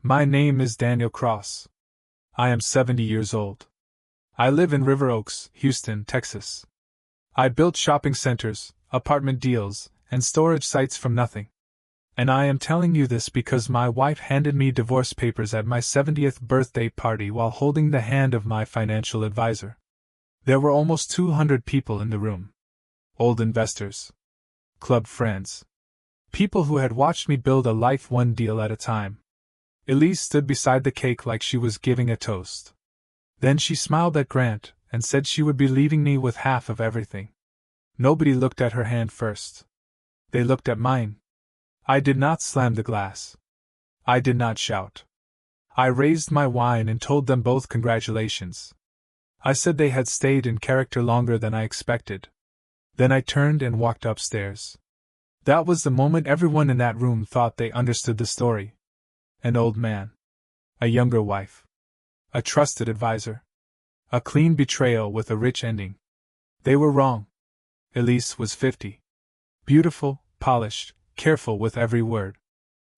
My name is Daniel Cross. I am 70 years old. I live in River Oaks, Houston, Texas. I built shopping centers, apartment deals, and storage sites from nothing. And I am telling you this because my wife handed me divorce papers at my 70th birthday party while holding the hand of my financial advisor. There were almost 200 people in the room. Old investors. Club friends. People who had watched me build a life one deal at a time. Elise stood beside the cake like she was giving a toast. Then she smiled at Grant and said she would be leaving me with half of everything. Nobody looked at her hand first. They looked at mine. I did not slam the glass. I did not shout. I raised my wine and told them both congratulations. I said they had stayed in character longer than I expected. Then I turned and walked upstairs. That was the moment everyone in that room thought they understood the story. An old man. A younger wife. A trusted advisor. A clean betrayal with a rich ending. They were wrong. Elise was 50. Beautiful, polished, careful with every word.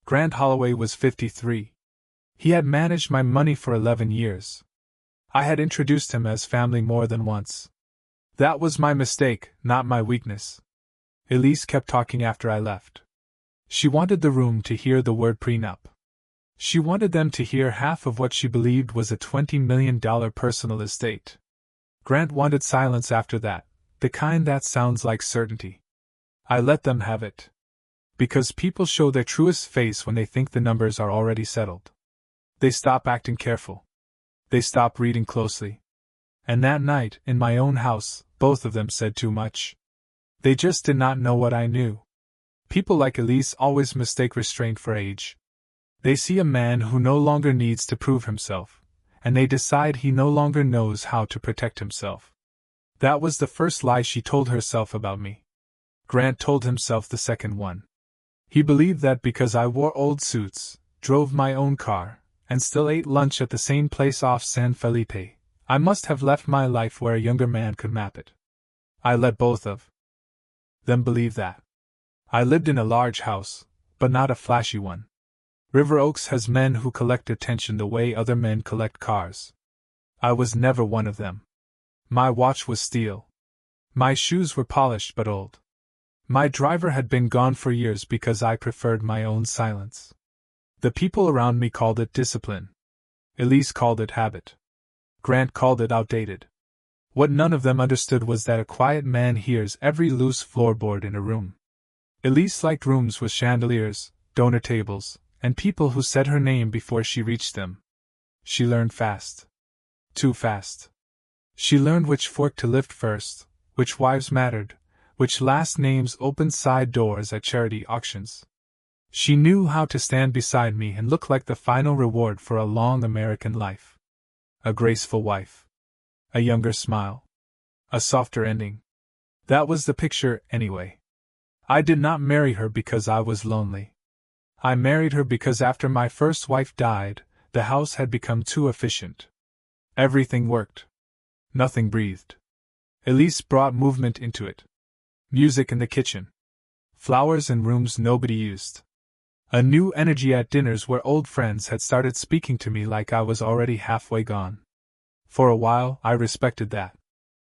Grant Holloway was 53. He had managed my money for 11 years. I had introduced him as family more than once. That was my mistake, not my weakness. Elise kept talking after I left. She wanted the room to hear the word prenup. She wanted them to hear half of what she believed was a $20 million personal estate. Grant wanted silence after that, the kind that sounds like certainty. I let them have it. Because people show their truest face when they think the numbers are already settled. They stop acting careful. They stop reading closely. And that night, in my own house, both of them said too much. They just did not know what I knew. People like Elise always mistake restraint for age. They see a man who no longer needs to prove himself, and they decide he no longer knows how to protect himself. That was the first lie she told herself about me. Grant told himself the second one. He believed that because I wore old suits, drove my own car, and still ate lunch at the same place off San Felipe, I must have left my life where a younger man could map it. I let both of them believe that. I lived in a large house, but not a flashy one. River Oaks has men who collect attention the way other men collect cars. I was never one of them. My watch was steel. My shoes were polished but old. My driver had been gone for years because I preferred my own silence. The people around me called it discipline. Elise called it habit. Grant called it outdated. What none of them understood was that a quiet man hears every loose floorboard in a room. Elise liked rooms with chandeliers, donor tables, and people who said her name before she reached them. She learned fast. Too fast. She learned which fork to lift first, which wives mattered, which last names opened side doors at charity auctions. She knew how to stand beside me and look like the final reward for a long American life. A graceful wife. A younger smile. A softer ending. That was the picture, anyway. I did not marry her because I was lonely. I married her because after my first wife died, the house had become too efficient. Everything worked. Nothing breathed. Elise brought movement into it. Music in the kitchen. Flowers in rooms nobody used. A new energy at dinners where old friends had started speaking to me like I was already halfway gone. For a while, I respected that.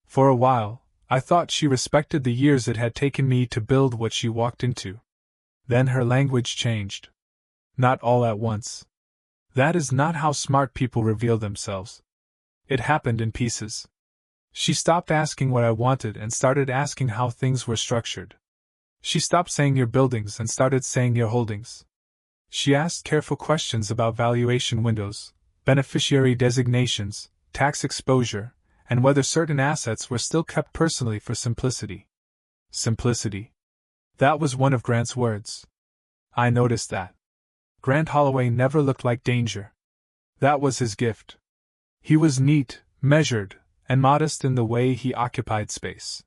For a while, I thought she respected the years it had taken me to build what she walked into. Then her language changed. Not all at once. That is not how smart people reveal themselves. It happened in pieces. She stopped asking what I wanted and started asking how things were structured. She stopped saying your buildings and started saying your holdings. She asked careful questions about valuation windows, beneficiary designations, tax exposure, and whether certain assets were still kept personally for simplicity. Simplicity. That was one of Grant's words. I noticed that. Grant Holloway never looked like danger. That was his gift. He was neat, measured, and modest in the way he occupied space.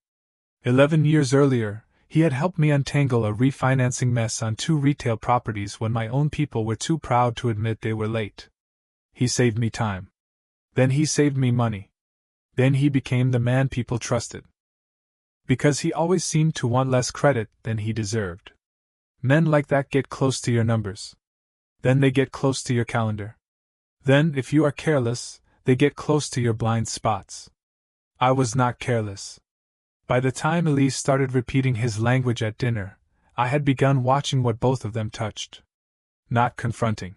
11 years earlier, he had helped me untangle a refinancing mess on 2 retail properties when my own people were too proud to admit they were late. He saved me time. Then he saved me money. Then he became the man people trusted. Because he always seemed to want less credit than he deserved. Men like that get close to your numbers. Then they get close to your calendar. Then, if you are careless, they get close to your blind spots. I was not careless. By the time Elise started repeating his language at dinner, I had begun watching what both of them touched. Not confronting.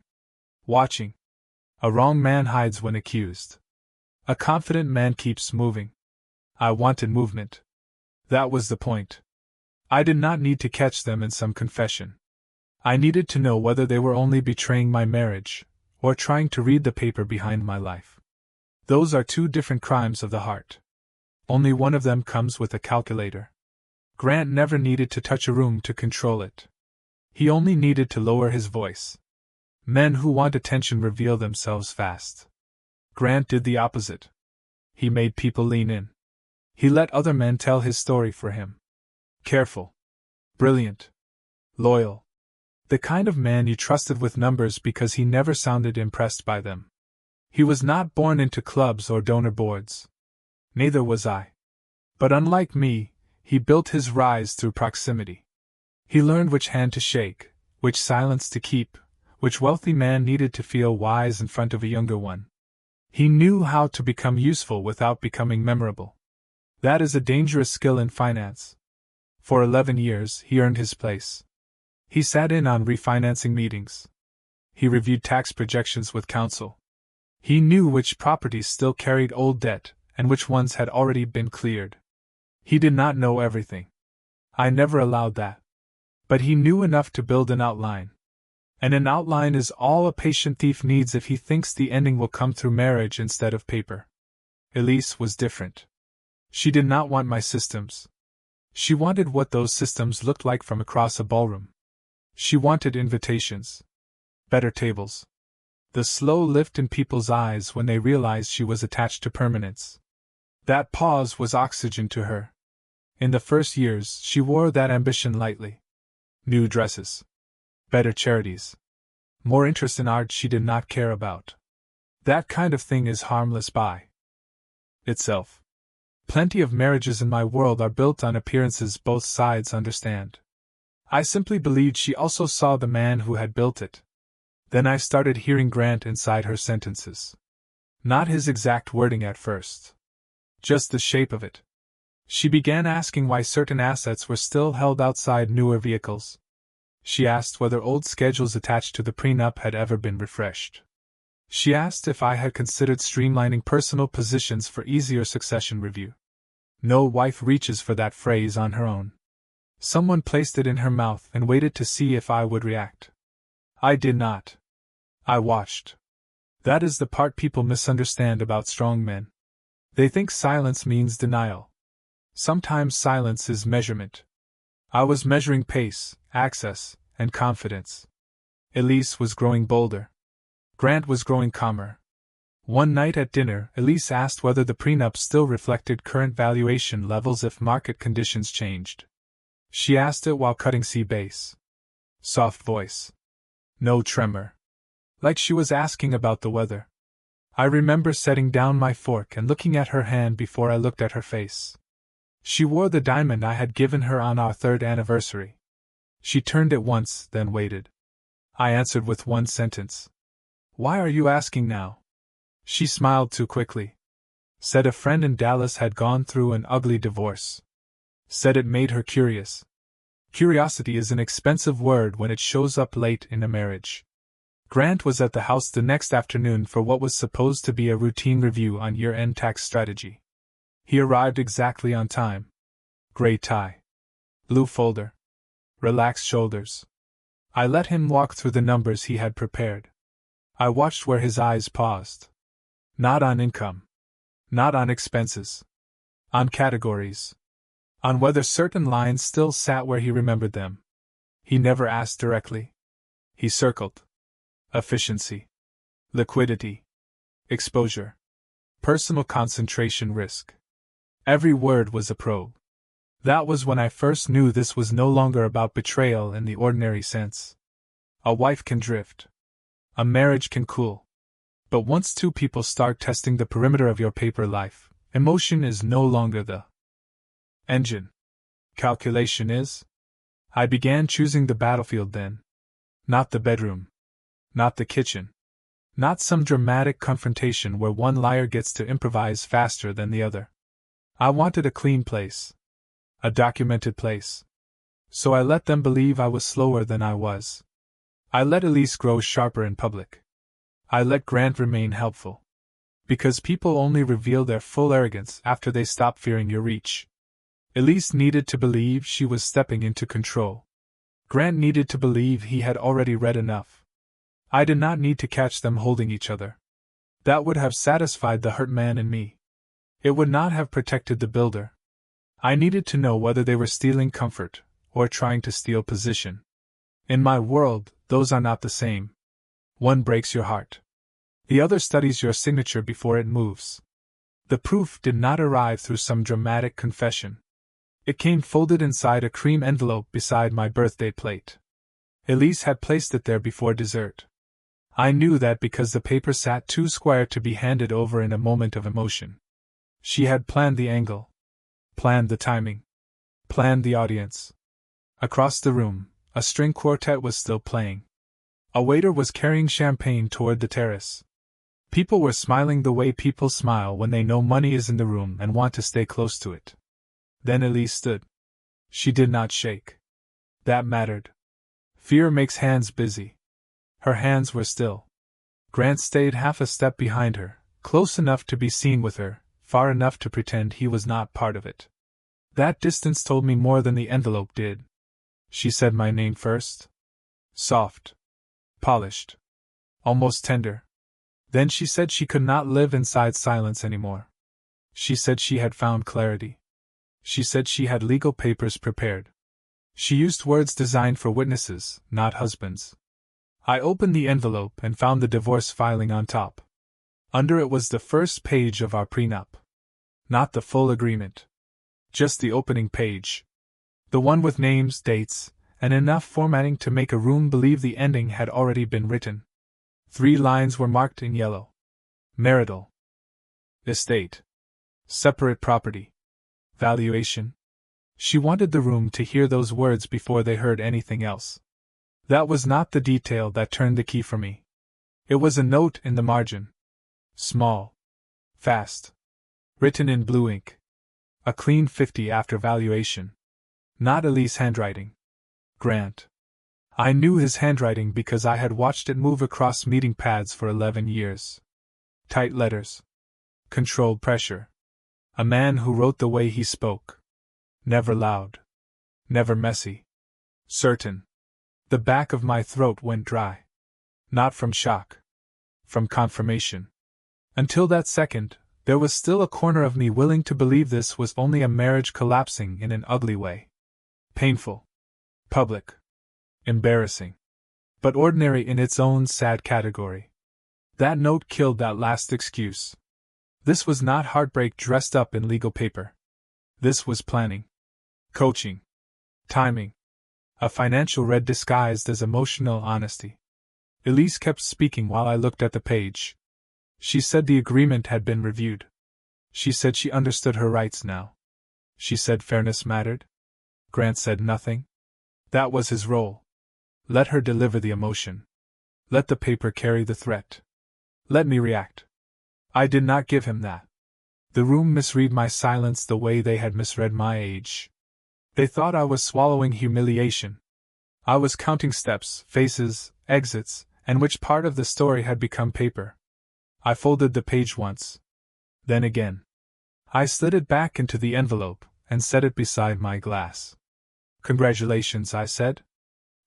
Watching. A wrong man hides when accused. A confident man keeps moving. I wanted movement. That was the point. I did not need to catch them in some confession. I needed to know whether they were only betraying my marriage, or trying to read the paper behind my life. Those are two different crimes of the heart. Only one of them comes with a calculator. Grant never needed to touch a room to control it. He only needed to lower his voice. Men who want attention reveal themselves fast. Grant did the opposite. He made people lean in. He let other men tell his story for him. Careful. Brilliant. Loyal. The kind of man you trusted with numbers because he never sounded impressed by them. He was not born into clubs or donor boards. Neither was I. But unlike me, he built his rise through proximity. He learned which hand to shake, which silence to keep, which wealthy man needed to feel wise in front of a younger one. He knew how to become useful without becoming memorable. That is a dangerous skill in finance. For 11 years, he earned his place. He sat in on refinancing meetings. He reviewed tax projections with counsel. He knew which properties still carried old debt and which ones had already been cleared. He did not know everything. I never allowed that. But he knew enough to build an outline. And an outline is all a patient thief needs if he thinks the ending will come through marriage instead of paper. Elise was different. She did not want my systems. She wanted what those systems looked like from across a ballroom. She wanted invitations. Better tables. The slow lift in people's eyes when they realized she was attached to permanence. That pause was oxygen to her. In the first years, she wore that ambition lightly. New dresses. Better charities. More interest in art she did not care about. That kind of thing is harmless by itself. Plenty of marriages in my world are built on appearances both sides understand. I simply believed she also saw the man who had built it. Then I started hearing Grant inside her sentences. Not his exact wording at first. Just the shape of it. She began asking why certain assets were still held outside newer vehicles. She asked whether old schedules attached to the prenup had ever been refreshed. She asked if I had considered streamlining personal positions for easier succession review. No wife reaches for that phrase on her own. Someone placed it in her mouth and waited to see if I would react. I did not. I watched. That is the part people misunderstand about strong men. They think silence means denial. Sometimes silence is measurement. I was measuring pace, access, and confidence. Elise was growing bolder. Grant was growing calmer. One night at dinner, Elise asked whether the prenup still reflected current valuation levels if market conditions changed. She asked it while cutting sea bass. Soft voice. No tremor. Like she was asking about the weather. I remember setting down my fork and looking at her hand before I looked at her face. She wore the diamond I had given her on our 3rd anniversary. She turned it once, then waited. I answered with one sentence. Why are you asking now? She smiled too quickly. Said a friend in Dallas had gone through an ugly divorce. Said it made her curious. Curiosity is an expensive word when it shows up late in a marriage. Grant was at the house the next afternoon for what was supposed to be a routine review on year-end tax strategy. He arrived exactly on time. Gray tie. Blue folder. Relaxed shoulders. I let him walk through the numbers he had prepared. I watched where his eyes paused. Not on income. Not on expenses. On categories. On whether certain lines still sat where he remembered them. He never asked directly. He circled. Efficiency. Liquidity. Exposure. Personal concentration risk. Every word was a probe. That was when I first knew this was no longer about betrayal in the ordinary sense. A wife can drift. A marriage can cool. But once two people start testing the perimeter of your paper life, emotion is no longer the engine. Calculation is? I began choosing the battlefield then. Not the bedroom. Not the kitchen. Not some dramatic confrontation where one liar gets to improvise faster than the other. I wanted a clean place. A documented place. So I let them believe I was slower than I was. I let Elise grow sharper in public. I let Grant remain helpful. Because people only reveal their full arrogance after they stop fearing your reach. Elise needed to believe she was stepping into control. Grant needed to believe he had already read enough. I did not need to catch them holding each other. That would have satisfied the hurt man in me. It would not have protected the builder. I needed to know whether they were stealing comfort, or trying to steal position. In my world, those are not the same. One breaks your heart. The other studies your signature before it moves. The proof did not arrive through some dramatic confession. It came folded inside a cream envelope beside my birthday plate. Elise had placed it there before dessert. I knew that because the paper sat too square to be handed over in a moment of emotion. She had planned the angle. Planned the timing. Planned the audience. Across the room, a string quartet was still playing. A waiter was carrying champagne toward the terrace. People were smiling the way people smile when they know money is in the room and want to stay close to it. Then Elise stood. She did not shake. That mattered. Fear makes hands busy. Her hands were still. Grant stayed half a step behind her, close enough to be seen with her, far enough to pretend he was not part of it. That distance told me more than the envelope did. She said my name first. Soft. Polished. Almost tender. Then she said she could not live inside silence anymore. She said she had found clarity. She said she had legal papers prepared. She used words designed for witnesses, not husbands. I opened the envelope and found the divorce filing on top. Under it was the first page of our prenup. Not the full agreement. Just the opening page. The one with names, dates, and enough formatting to make a room believe the ending had already been written. 3 lines were marked in yellow. Marital. Estate. Separate property. Valuation. She wanted the room to hear those words before they heard anything else. That was not the detail that turned the key for me. It was a note in the margin. Small. Fast. Written in blue ink. A clean 50 after valuation. Not Elise handwriting. Grant. I knew his handwriting because I had watched it move across meeting pads for 11 years. Tight letters. Controlled pressure. A man who wrote the way he spoke. Never loud. Never messy. Certain. The back of my throat went dry. Not from shock. From confirmation. Until that second, there was still a corner of me willing to believe this was only a marriage collapsing in an ugly way. Painful. Public. Embarrassing. But ordinary in its own sad category. That note killed that last excuse. This was not heartbreak dressed up in legal paper. This was planning. Coaching. Timing. A financial red disguised as emotional honesty. Elise kept speaking while I looked at the page. She said the agreement had been reviewed. She said she understood her rights now. She said fairness mattered. Grant said nothing. That was his role. Let her deliver the emotion. Let the paper carry the threat. Let me react. I did not give him that. The room misread my silence the way they had misread my age. They thought I was swallowing humiliation. I was counting steps, faces, exits, and which part of the story had become paper. I folded the page once. Then again. I slid it back into the envelope and set it beside my glass. Congratulations, I said.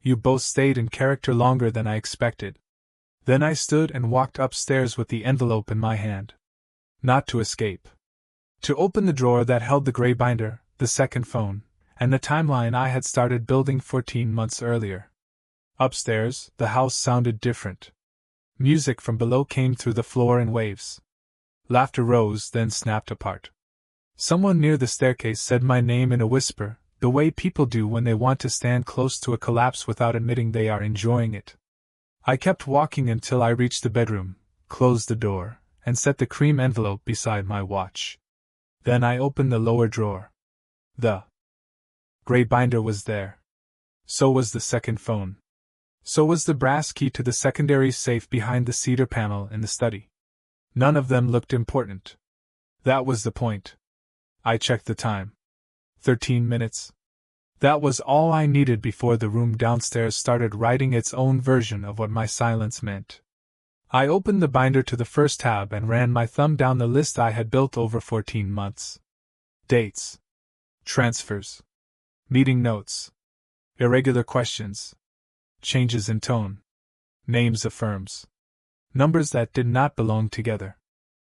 You both stayed in character longer than I expected. Then I stood and walked upstairs with the envelope in my hand. Not to escape. To open the drawer that held the gray binder, the second phone, and the timeline I had started building 14 months earlier. Upstairs, the house sounded different. Music from below came through the floor in waves. Laughter rose, then snapped apart. Someone near the staircase said my name in a whisper, the way people do when they want to stand close to a collapse without admitting they are enjoying it. I kept walking until I reached the bedroom, closed the door, and set the cream envelope beside my watch. Then I opened the lower drawer. The gray binder was there. So was the second phone. So was the brass key to the secondary safe behind the cedar panel in the study. None of them looked important. That was the point. I checked the time. 13 minutes. That was all I needed before the room downstairs started writing its own version of what my silence meant. I opened the binder to the first tab and ran my thumb down the list I had built over 14 months. Dates. Transfers. Meeting notes. Irregular questions. Changes in tone. Names of firms. Numbers that did not belong together.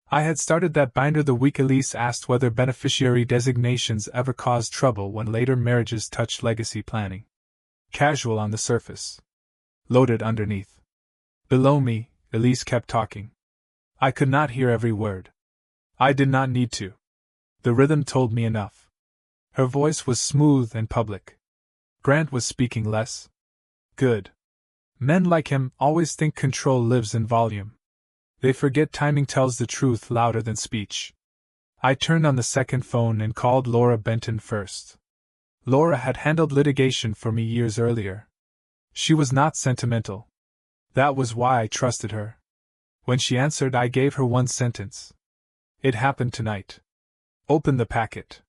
I had started that binder the week Elise asked whether beneficiary designations ever caused trouble when later marriages touched legacy planning. Casual on the surface. Loaded underneath. Below me, Elise kept talking. I could not hear every word. I did not need to. The rhythm told me enough. Her voice was smooth and public. Grant was speaking less. Good. Men like him always think control lives in volume. They forget timing tells the truth louder than speech. I turned on the second phone and called Laura Benton first. Laura had handled litigation for me years earlier. She was not sentimental. That was why I trusted her. When she answered, I gave her one sentence. It happened tonight. Open the packet.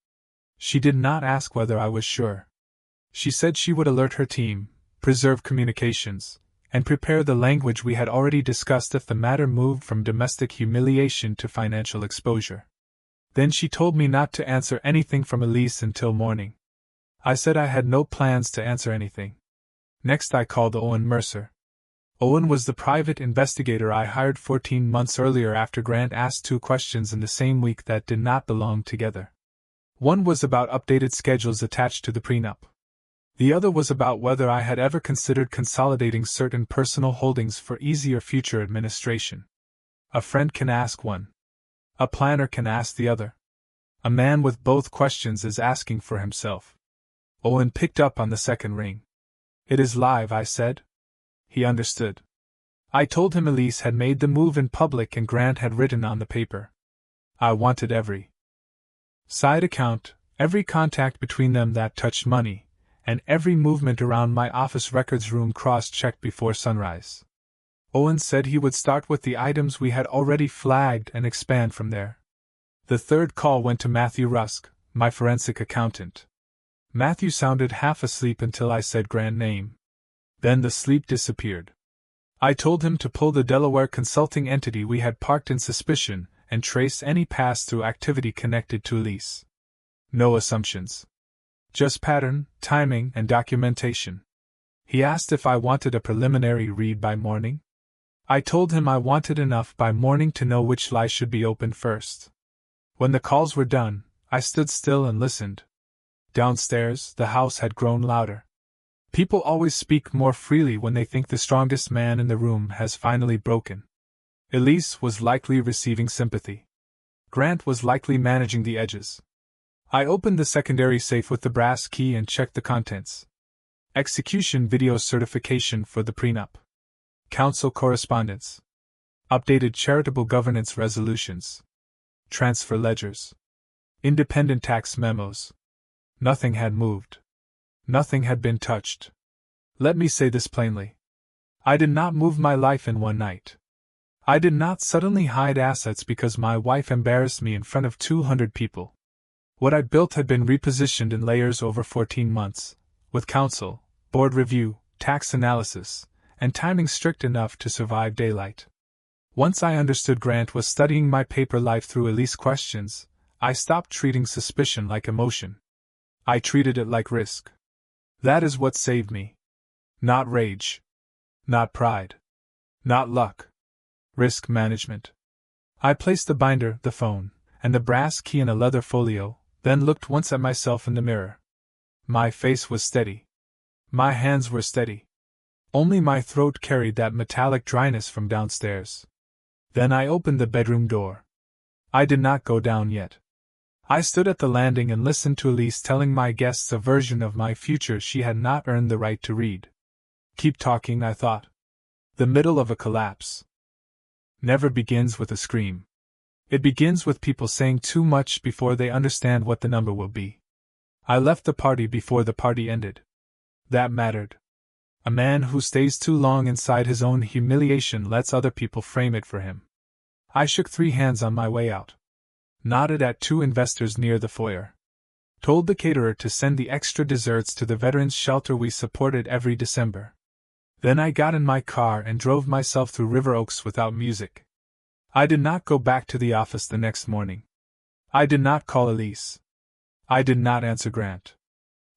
She did not ask whether I was sure. She said she would alert her team, preserve communications, and prepare the language we had already discussed if the matter moved from domestic humiliation to financial exposure. Then she told me not to answer anything from Elise until morning. I said I had no plans to answer anything. Next I called Owen Mercer. Owen was the private investigator I hired 14 months earlier after Grant asked 2 questions in the same week that did not belong together. One was about updated schedules attached to the prenup. The other was about whether I had ever considered consolidating certain personal holdings for easier future administration. A friend can ask one. A planner can ask the other. A man with both questions is asking for himself. Owen picked up on the second ring. It is live, I said. He understood. I told him Elise had made the move in public and Grant had written on the paper. I wanted every side account, every contact between them that touched money, and every movement around my office records room cross-checked before sunrise. Owen said he would start with the items we had already flagged and expand from there. The third call went to Matthew Rusk, my forensic accountant. Matthew sounded half asleep until I said Grant's name. Then the sleep disappeared. I told him to pull the Delaware consulting entity we had parked in suspicion and trace any pass-through activity connected to Elise. No assumptions. Just pattern, timing, and documentation. He asked if I wanted a preliminary read by morning. I told him I wanted enough by morning to know which lies should be opened first. When the calls were done, I stood still and listened. Downstairs, the house had grown louder. People always speak more freely when they think the strongest man in the room has finally broken. Elise was likely receiving sympathy. Grant was likely managing the edges. I opened the secondary safe with the brass key and checked the contents. Execution video certification for the prenup. Council correspondence. Updated charitable governance resolutions. Transfer ledgers. Independent tax memos. Nothing had moved. Nothing had been touched. Let me say this plainly. I did not move my life in one night. I did not suddenly hide assets because my wife embarrassed me in front of 200 people. What I built had been repositioned in layers over 14 months, with counsel, board review, tax analysis, and timing strict enough to survive daylight. Once I understood Grant was studying my paper life through Elise questions, I stopped treating suspicion like emotion. I treated it like risk. That is what saved me. Not rage. Not pride. Not luck. Risk management. I placed the binder, the phone, and the brass key in a leather folio, then looked once at myself in the mirror. My face was steady. My hands were steady. Only my throat carried that metallic dryness from downstairs. Then I opened the bedroom door. I did not go down yet. I stood at the landing and listened to Elise telling my guests a version of my future she had not earned the right to read. Keep talking, I thought. The middle of a collapse never begins with a scream. It begins with people saying too much before they understand what the number will be. I left the party before the party ended. That mattered. A man who stays too long inside his own humiliation lets other people frame it for him. I shook 3 hands on my way out. Nodded at 2 investors near the foyer. Told the caterer to send the extra desserts to the veterans' shelter we supported every December. Then I got in my car and drove myself through River Oaks without music. I did not go back to the office the next morning. I did not call Elise. I did not answer Grant.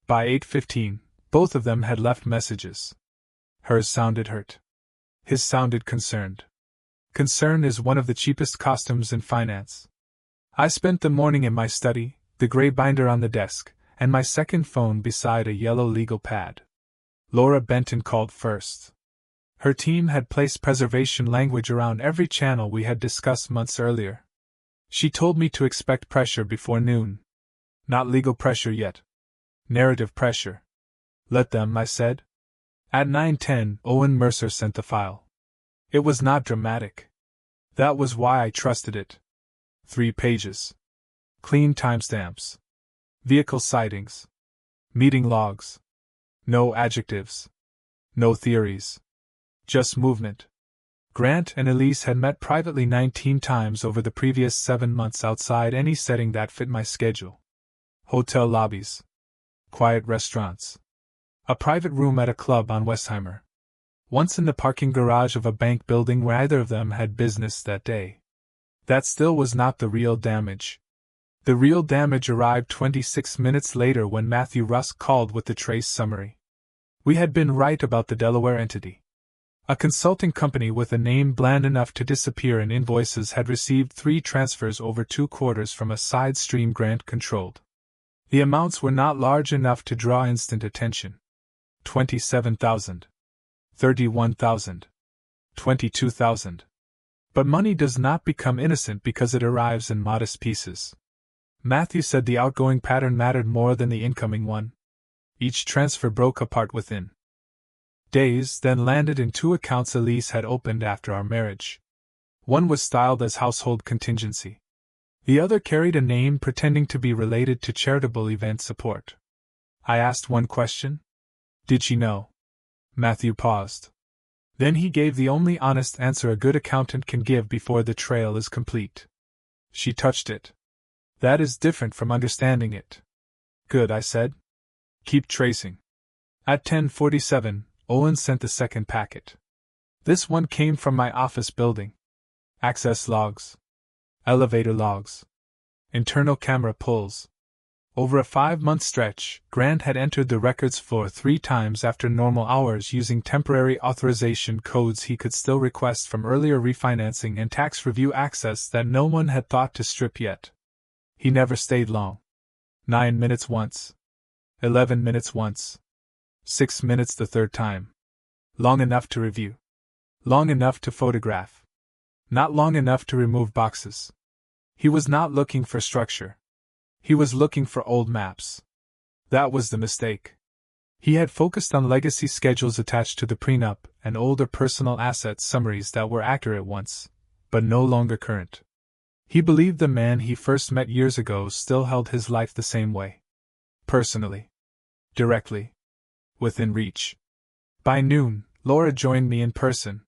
By 8:15, both of them had left messages. Hers sounded hurt. His sounded concerned. Concern is one of the cheapest costumes in finance. I spent the morning in my study, the gray binder on the desk, and my second phone beside a yellow legal pad. Laura Benton called first. Her team had placed preservation language around every channel we had discussed months earlier. She told me to expect pressure before noon. Not legal pressure yet. Narrative pressure. Let them, I said. At 9:10, Owen Mercer sent the file. It was not dramatic. That was why I trusted it. 3 pages. Clean timestamps. Vehicle sightings. Meeting logs. No adjectives. No theories. Just movement. Grant and Elise had met privately 19 times over the previous 7 months outside any setting that fit my schedule. Hotel lobbies. Quiet restaurants. A private room at a club on Westheimer. Once in the parking garage of a bank building where either of them had business that day. That still was not the real damage. The real damage arrived 26 minutes later when Matthew Rusk called with the trace summary. We had been right about the Delaware entity. A consulting company with a name bland enough to disappear in invoices had received 3 transfers over 2 quarters from a side stream Grant controlled. The amounts were not large enough to draw instant attention. 27,000. 31,000. 22,000. But money does not become innocent because it arrives in modest pieces. Matthew said the outgoing pattern mattered more than the incoming one. Each transfer broke apart within days, then landed in 2 accounts Elise had opened after our marriage. One was styled as household contingency. The other carried a name pretending to be related to charitable event support. I asked one question. Did she know? Matthew paused. Then he gave the only honest answer a good accountant can give before the trail is complete. She touched it. That is different from understanding it. Good, I said. Keep tracing. At 10:47, Owen sent the second packet. This one came from my office building. Access logs. Elevator logs. Internal camera pulls. Over a 5-month stretch, Grant had entered the records floor 3 times after normal hours using temporary authorization codes he could still request from earlier refinancing and tax review access that no one had thought to strip yet. He never stayed long. 9 minutes once. 11 minutes once. 6 minutes the third time. Long enough to review. Long enough to photograph. Not long enough to remove boxes. He was not looking for structure. He was looking for old maps. That was the mistake. He had focused on legacy schedules attached to the prenup and older personal asset summaries that were accurate once, but no longer current. He believed the man he first met years ago still held his life the same way. Personally. Directly. Within reach. By noon, Laura joined me in person.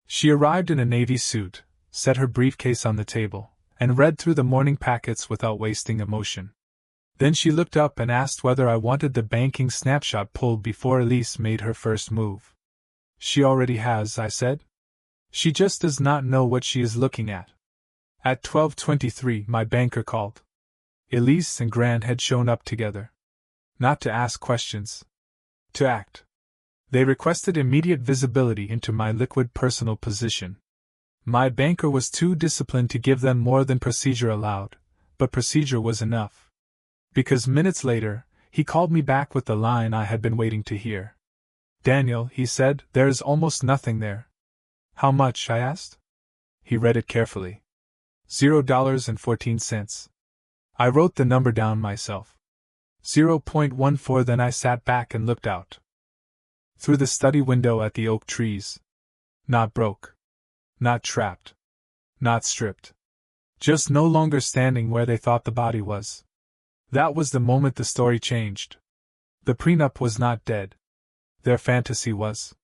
She arrived in a navy suit, set her briefcase on the table, and read through the morning packets without wasting emotion. Then she looked up and asked whether I wanted the banking snapshot pulled before Elise made her first move. She already has, I said. She just does not know what she is looking at. At 12:23, my banker called. Elise and Grant had shown up together. Not to ask questions. To act. They requested immediate visibility into my liquid personal position. My banker was too disciplined to give them more than procedure allowed, but procedure was enough. Because minutes later, he called me back with the line I had been waiting to hear. Daniel, he said, there is almost nothing there. How much? I asked. He read it carefully. $0.14. I wrote the number down myself. 0.14. Then I sat back and looked out. Through the study window at the oak trees. Not broke. Not trapped. Not stripped. Just no longer standing where they thought the body was. That was the moment the story changed. The prenup was not dead. Their fantasy was.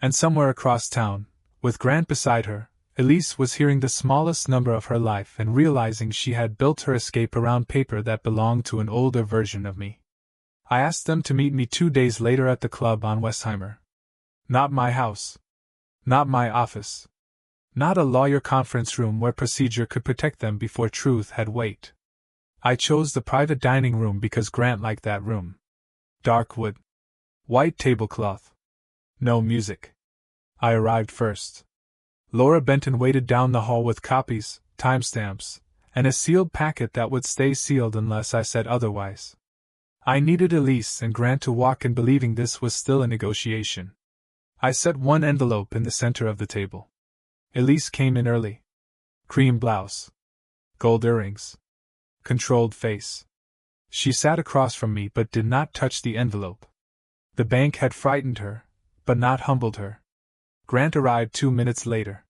And somewhere across town, with Grant beside her, Elise was hearing the smallest number of her life and realizing she had built her escape around paper that belonged to an older version of me. I asked them to meet me 2 days later at the club on Westheimer. Not my house. Not my office. Not a lawyer conference room where procedure could protect them before truth had weight. I chose the private dining room because Grant liked that room. Dark wood. White tablecloth. No music. I arrived first. Laura Benton waited down the hall with copies, timestamps, and a sealed packet that would stay sealed unless I said otherwise. I needed Elise and Grant to walk in believing this was still a negotiation. I set one envelope in the center of the table. Elise came in early. Cream blouse. Gold earrings. Controlled face. She sat across from me but did not touch the envelope. The bank had frightened her, but not humbled her. Grant arrived 2 minutes later.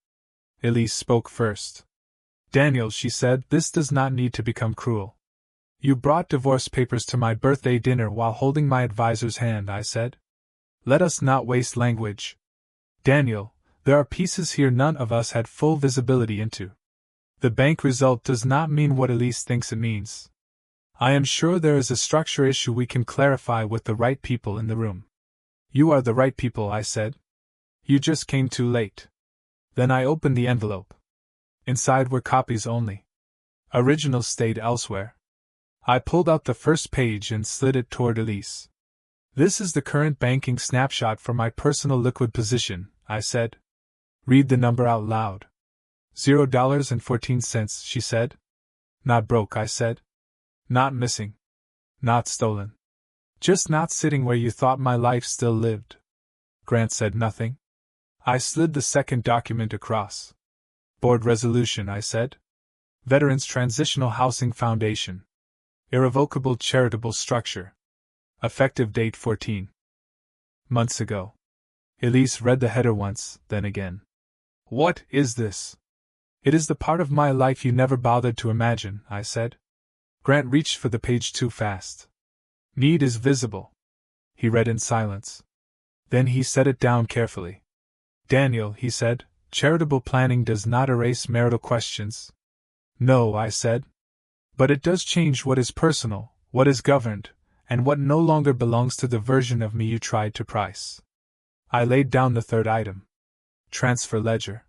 Elise spoke first. Daniel, she said, this does not need to become cruel. You brought divorce papers to my birthday dinner while holding my advisor's hand, I said. Let us not waste language. Daniel, there are pieces here none of us had full visibility into. The bank result does not mean what Elise thinks it means. I am sure there is a structure issue we can clarify with the right people in the room. You are the right people, I said. You just came too late. Then I opened the envelope. Inside were copies only. Originals stayed elsewhere. I pulled out the first page and slid it toward Elise. This is the current banking snapshot for my personal liquid position, I said. Read the number out loud. $0.14, she said. Not broke, I said. Not missing. Not stolen. Just not sitting where you thought my life still lived. Grant said nothing. I slid the second document across. Board resolution, I said. Veterans Transitional Housing Foundation. Irrevocable charitable structure. Effective date 14 months ago. Elise read the header once, then again. What is this? It is the part of my life you never bothered to imagine, I said. Grant reached for the page too fast. Need is visible. He read in silence. Then he set it down carefully. Daniel, he said, charitable planning does not erase marital questions. No, I said. But it does change what is personal, what is governed, and what no longer belongs to the version of me you tried to price. I laid down the third item. Transfer ledger.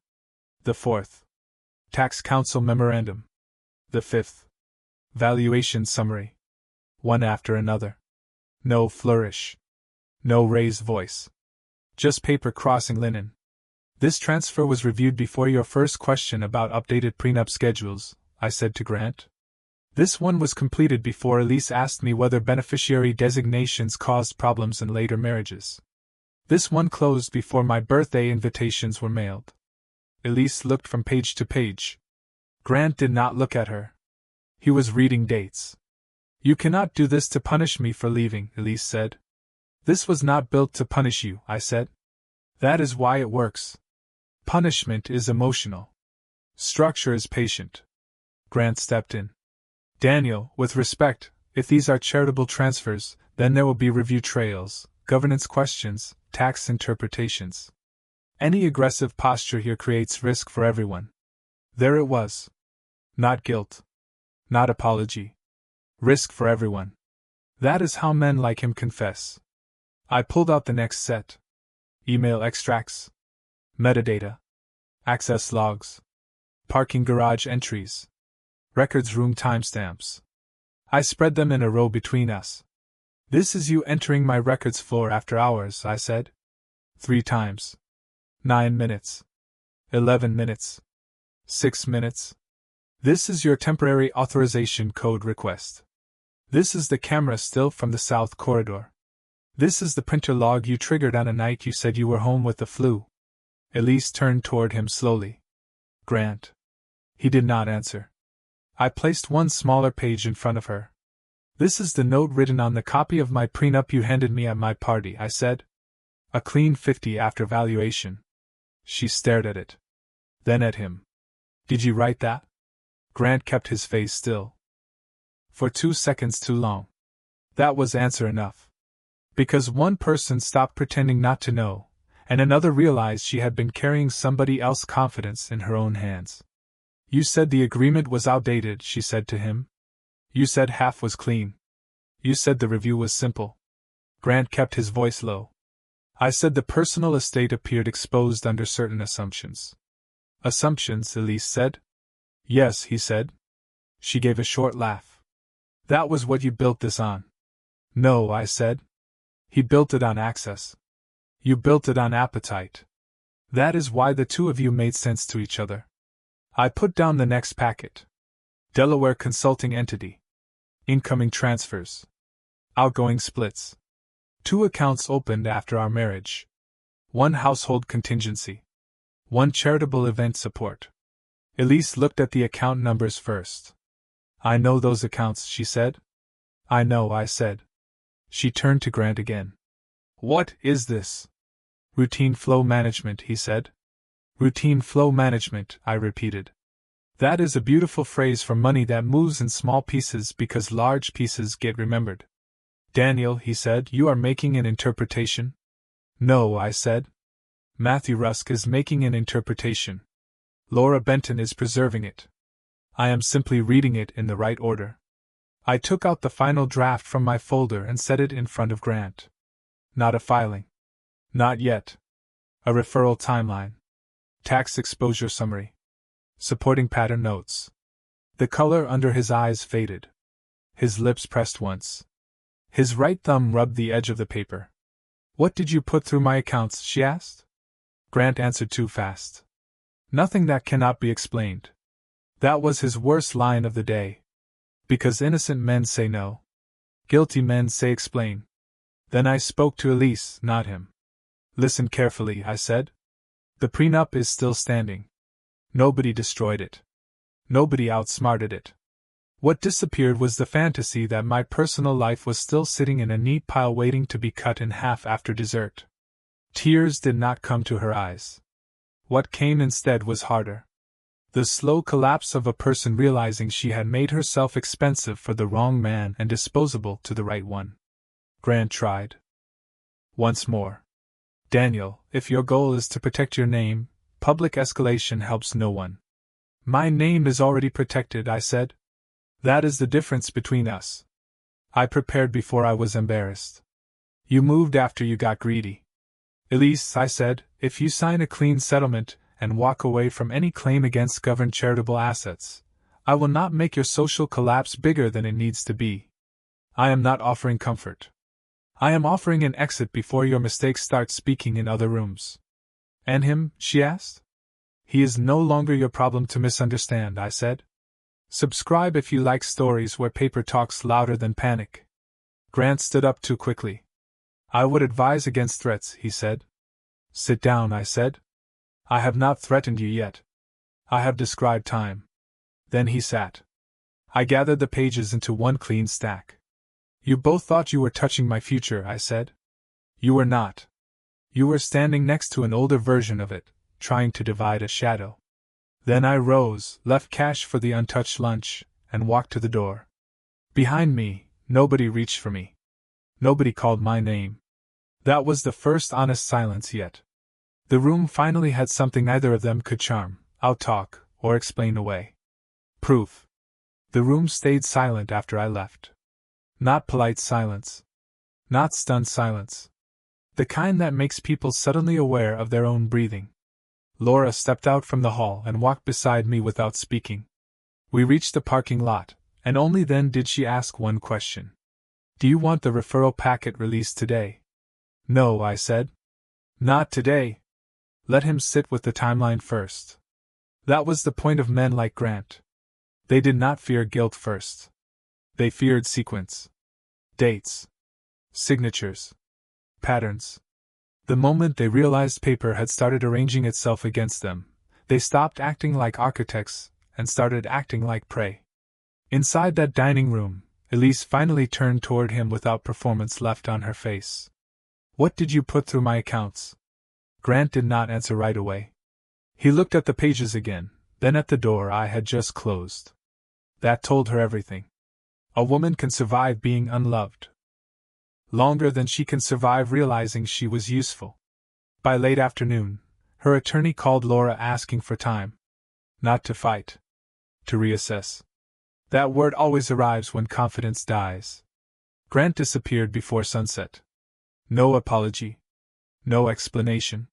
The fourth. Tax Council memorandum. The fifth. Valuation summary. One after another. No flourish. No raised voice. Just paper crossing linen. This transfer was reviewed before your first question about updated prenup schedules, I said to Grant. This one was completed before Elise asked me whether beneficiary designations caused problems in later marriages. This one closed before my birthday invitations were mailed. Elise looked from page to page. Grant did not look at her. He was reading dates. You cannot do this to punish me for leaving, Elise said. This was not built to punish you, I said. That is why it works. Punishment is emotional. Structure is patient. Grant stepped in. Daniel, with respect, if these are charitable transfers, then there will be review trails, governance questions, tax interpretations. Any aggressive posture here creates risk for everyone. There it was. Not guilt. Not apology. Risk for everyone. That is how men like him confess. I pulled out the next set. Email extracts. Metadata. Access logs. Parking garage entries. Records room timestamps. I spread them in a row between us. This is you entering my records floor after hours, I said. 3 times. 9 minutes. 11 minutes. 6 minutes. This is your temporary authorization code request. This is the camera still from the south corridor. This is the printer log you triggered on a night you said you were home with the flu. Elise turned toward him slowly. Grant. He did not answer. I placed one smaller page in front of her. This is the note written on the copy of my prenup you handed me at my party, I said. A clean 50 after valuation. She stared at it. Then at him. Did you write that? Grant kept his face still. For 2 seconds too long. That was answer enough. Because one person stopped pretending not to know, and another realized she had been carrying somebody else's confidence in her own hands. You said the agreement was outdated, she said to him. You said half was clean. You said the review was simple. Grant kept his voice low. I said the personal estate appeared exposed under certain assumptions. Assumptions, Elise said. Yes, he said. She gave a short laugh. That was what you built this on. No, I said. He built it on access. You built it on appetite. That is why the two of you made sense to each other. I put down the next packet. Delaware Consulting Entity. Incoming transfers. Outgoing splits. 2 accounts opened after our marriage. 1 household contingency. 1 charitable event support. Elise looked at the account numbers first. I know those accounts, she said. I know, I said. She turned to Grant again. What is this? Routine flow management, he said. Routine flow management, I repeated. That is a beautiful phrase for money that moves in small pieces because large pieces get remembered. Daniel, he said, you are making an interpretation? No, I said. Matthew Rusk is making an interpretation. Laura Benton is preserving it. I am simply reading it in the right order. I took out the final draft from my folder and set it in front of Grant. Not a filing. Not yet. A referral timeline. Tax exposure summary. Supporting pattern notes. The color under his eyes faded. His lips pressed once. His right thumb rubbed the edge of the paper. What did you put through my accounts, she asked. Grant answered too fast. Nothing that cannot be explained. That was his worst line of the day. Because innocent men say no. Guilty men say explain. Then I spoke to Elise, not him. Listen carefully, I said. The prenup is still standing. Nobody destroyed it. Nobody outsmarted it. What disappeared was the fantasy that my personal life was still sitting in a neat pile waiting to be cut in half after dessert. Tears did not come to her eyes. What came instead was harder. The slow collapse of a person realizing she had made herself expensive for the wrong man and disposable to the right one. Grant tried. Once more. Daniel, if your goal is to protect your name, public escalation helps no one. My name is already protected, I said. That is the difference between us. I prepared before I was embarrassed. You moved after you got greedy. Elise, I said, if you sign a clean settlement and walk away from any claim against governed charitable assets, I will not make your social collapse bigger than it needs to be. I am not offering comfort. I am offering an exit before your mistakes start speaking in other rooms. And him, she asked? He is no longer your problem to misunderstand, I said. Subscribe if you like stories where paper talks louder than panic. Grant stood up too quickly. I would advise against threats, he said. Sit down, I said. I have not threatened you yet. I have described time. Then he sat. I gathered the pages into one clean stack. You both thought you were touching my future, I said. You were not. You were standing next to an older version of it, trying to divide a shadow. Then I rose, left cash for the untouched lunch, and walked to the door. Behind me, nobody reached for me. Nobody called my name. That was the first honest silence yet. The room finally had something neither of them could charm, outtalk, or explain away. Proof. The room stayed silent after I left. Not polite silence. Not stunned silence. The kind that makes people suddenly aware of their own breathing. Laura stepped out from the hall and walked beside me without speaking. We reached the parking lot, and only then did she ask one question. Do you want the referral packet released today? No, I said. Not today. Let him sit with the timeline first. That was the point of men like Grant. They did not fear guilt first. They feared sequence. Dates. Signatures. Patterns. The moment they realized paper had started arranging itself against them, they stopped acting like architects and started acting like prey. Inside that dining room, Elise finally turned toward him without performance left on her face. What did you put through my accounts? Grant did not answer right away. He looked at the pages again, then at the door I had just closed. That told her everything. A woman can survive being unloved. Longer than she can survive realizing she was useful. By late afternoon, her attorney called Laura asking for time. Not to fight. To reassess. That word always arrives when confidence dies. Grant disappeared before sunset. No apology. No explanation.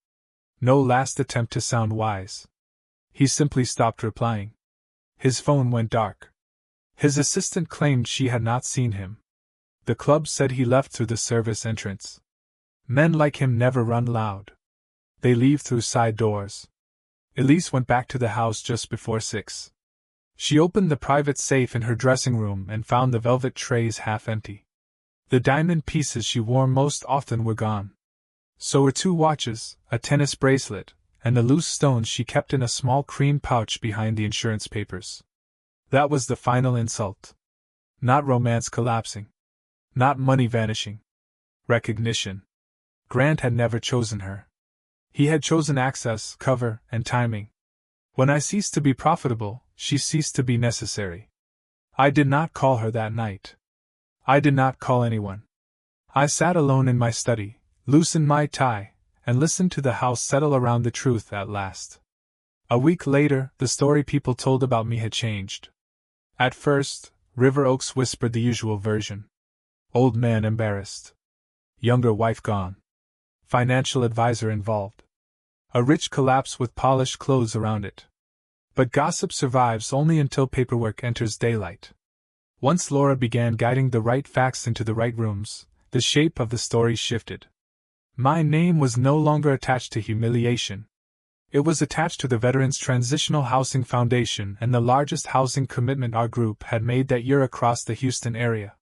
No last attempt to sound wise. He simply stopped replying. His phone went dark. His assistant claimed she had not seen him. The club said he left through the service entrance. Men like him never run loud. They leave through side doors. Elise went back to the house just before 6. She opened the private safe in her dressing room and found the velvet trays half empty. The diamond pieces she wore most often were gone. So were 2 watches, a tennis bracelet, and the loose stones she kept in a small cream pouch behind the insurance papers. That was the final insult. Not romance collapsing. Not money vanishing. Recognition. Grant had never chosen her. He had chosen access, cover, and timing. When I ceased to be profitable, she ceased to be necessary. I did not call her that night. I did not call anyone. I sat alone in my study, loosened my tie, and listened to the house settle around the truth at last. A week later, the story people told about me had changed. At first, River Oaks whispered the usual version. Old man embarrassed. Younger wife gone. Financial advisor involved. A rich collapse with polished clothes around it. But gossip survives only until paperwork enters daylight. Once Laura began guiding the right facts into the right rooms, the shape of the story shifted. My name was no longer attached to humiliation. It was attached to the Veterans Transitional Housing Foundation and the largest housing commitment our group had made that year across the Houston area.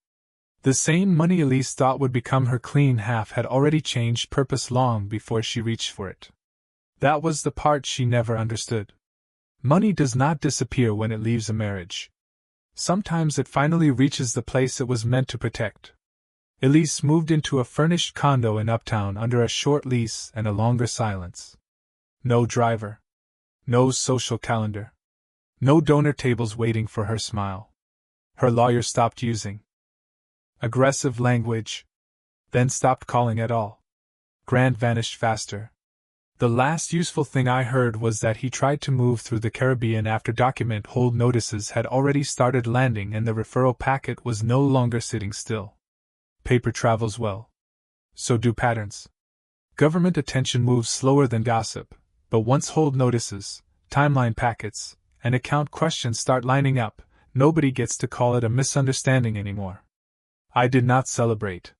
The same money Elise thought would become her clean half had already changed purpose long before she reached for it. That was the part she never understood. Money does not disappear when it leaves a marriage. Sometimes it finally reaches the place it was meant to protect. Elise moved into a furnished condo in Uptown under a short lease and a longer silence. No driver. No social calendar. No donor tables waiting for her smile. Her lawyer stopped using aggressive language, then stopped calling at all. Grant vanished faster. The last useful thing I heard was that he tried to move through the Caribbean after document hold notices had already started landing and the referral packet was no longer sitting still. Paper travels well. So do patterns. Government attention moves slower than gossip, but once hold notices, timeline packets, and account questions start lining up, nobody gets to call it a misunderstanding anymore. I did not celebrate.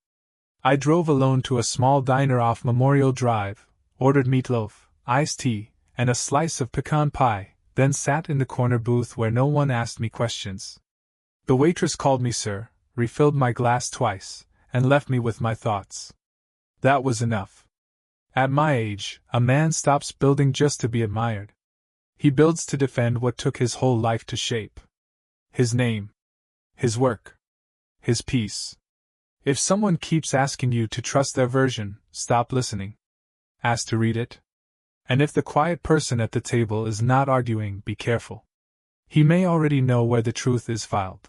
I drove alone to a small diner off Memorial Drive, ordered meatloaf, iced tea, and a slice of pecan pie, then sat in the corner booth where no one asked me questions. The waitress called me sir, refilled my glass twice, and left me with my thoughts. That was enough. At my age, a man stops building just to be admired. He builds to defend what took his whole life to shape. His name. His work. His peace. If someone keeps asking you to trust their version, stop listening. Ask to read it. And if the quiet person at the table is not arguing, be careful. He may already know where the truth is filed.